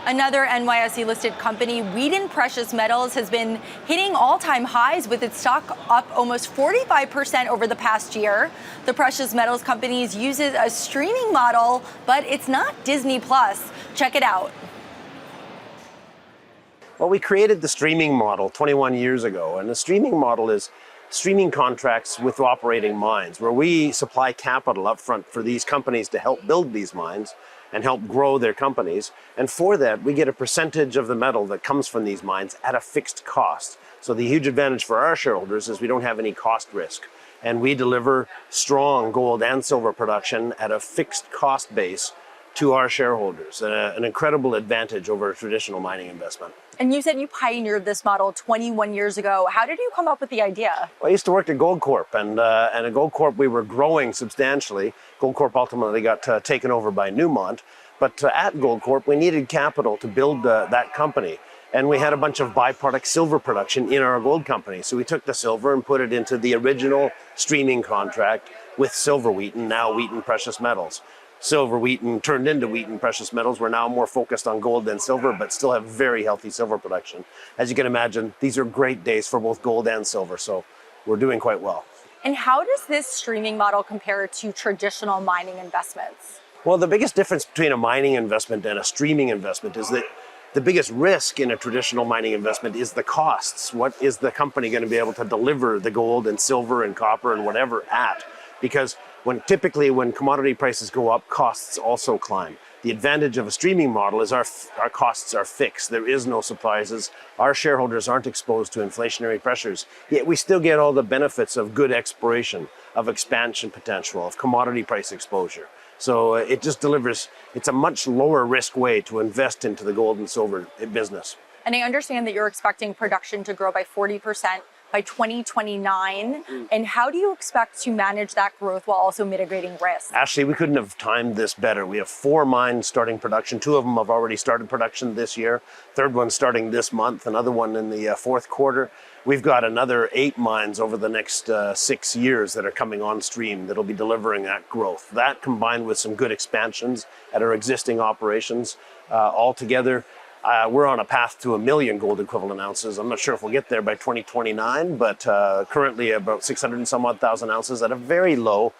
Another NYSE-listed company, Wheaton Precious Metals, has been hitting all-time highs with its stock up almost 45% over the past year. The precious metals company uses a streaming model, but it's not Disney Plus. Check it out. Well, we created the streaming model 21 years ago, and the streaming model is streaming contracts with operating mines, where we supply capital up front for these companies to help build these mines and help grow their companies. And for that, we get a percentage of the metal that comes from these mines at a fixed cost. So the huge advantage for our shareholders is we don't have any cost risk. And we deliver strong gold and silver production at a fixed cost base to our shareholders, an incredible advantage over a traditional mining investment. And you said you pioneered this model 21 years ago. How did you come up with the idea? Well, I used to work at Goldcorp, and at Goldcorp we were growing substantially. Goldcorp ultimately got taken over by Newmont, but at Goldcorp we needed capital to build that company. And we had a bunch of byproduct silver production in our gold company. So we took the silver and put it into the original streaming contract with Silver Wheaton, now Wheaton Precious Metals. Silver Wheaton turned into Wheaton Precious Metals. We're now more focused on gold than silver, but still have very healthy silver production. As you can imagine, these are great days for both gold and silver, so we're doing quite well. And how does this streaming model compare to traditional mining investments? Well, the biggest difference between a mining investment and a streaming investment is that the biggest risk in a traditional mining investment is the costs. What is the company going to be able to deliver the gold and silver and copper and whatever at? Because typically when commodity prices go up, costs also climb. The advantage of a streaming model is our costs are fixed. There is no surprises. Our shareholders aren't exposed to inflationary pressures, yet we still get all the benefits of good exploration, of expansion potential, of commodity price exposure. So it just delivers, it's a much lower risk way to invest into the gold and silver business. And I understand that you're expecting production to grow by 40% by 2029. And how do you expect to manage that growth while also mitigating risk? Ashley, we couldn't have timed this better. We have 4 mines starting production. 2 of them have already started production this year. Third one starting this month, another one in the fourth quarter. We've got another 8 mines over the next 6 years that are coming on stream that'll be delivering that growth. That combined with some good expansions at our existing operations, altogether, we're on a path to 1 million gold equivalent ounces. I'm not sure if we'll get there by 2029, but currently about 600 and some odd thousand ounces at a very low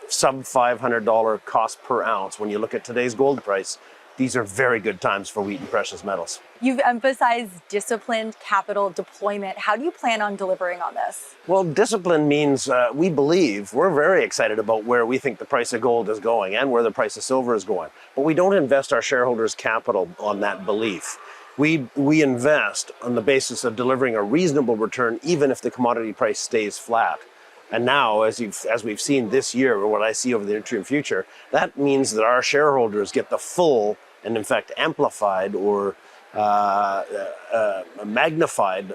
sub $500 cost per ounce. When you look at today's gold price, these are very good times for Wheaton Precious Metals. You've emphasized disciplined capital deployment. How do you plan on delivering on this? Well, discipline means we're very excited about where we think the price of gold is going and where the price of silver is going. But we don't invest our shareholders' capital on that belief. We invest on the basis of delivering a reasonable return even if the commodity price stays flat. And now, as we've seen this year, or what I see over the interim future, that means that our shareholders get the full and in fact amplified or magnified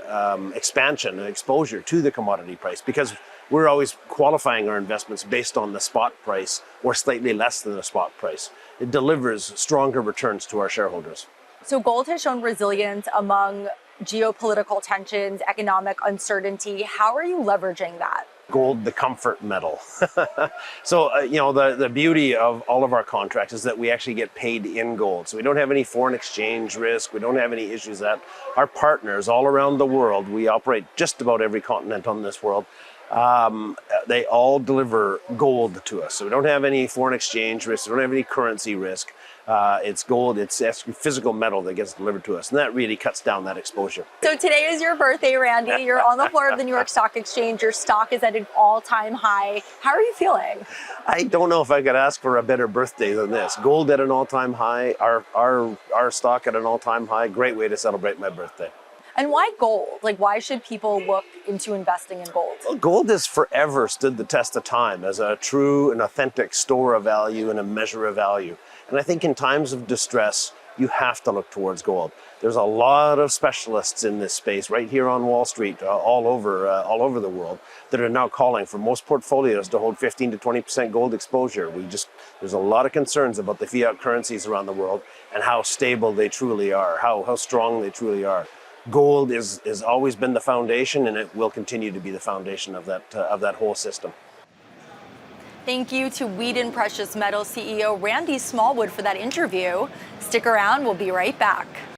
expansion and exposure to the commodity price, because we're always qualifying our investments based on the spot price or slightly less than the spot price. It delivers stronger returns to our shareholders. So gold has shown resilience among geopolitical tensions, economic uncertainty. How are you leveraging that? Gold, the comfort metal. So, the beauty of all of our contracts is that we actually get paid in gold. So we don't have any foreign exchange risk. We don't have any issues that our partners all around the world, we operate just about every continent on this world, they all deliver gold to us. So we don't have any foreign exchange risk. We don't have any currency risk. It's gold, it's physical metal that gets delivered to us, and that really cuts down that exposure. So today is your birthday, Randy. You're on the floor of the New York Stock Exchange. Your stock is at an all-time high. How are you feeling? I don't know if I could ask for a better birthday than this. Gold at an all-time high, our stock at an all-time high. Great way to celebrate my birthday. And why gold? Why should people look into investing in gold? Well, gold has forever stood the test of time as a true and authentic store of value and a measure of value. And I think in times of distress, you have to look towards gold. There's a lot of specialists in this space right here on Wall Street, all over the world, that are now calling for most portfolios to hold 15 to 20% gold exposure. There's a lot of concerns about the fiat currencies around the world and how stable they truly are, how strong they truly are. Gold has always been the foundation, and it will continue to be the foundation of that whole system. Thank you to Wheaton Precious Metals CEO Randy Smallwood for that interview. Stick around, we'll be right back.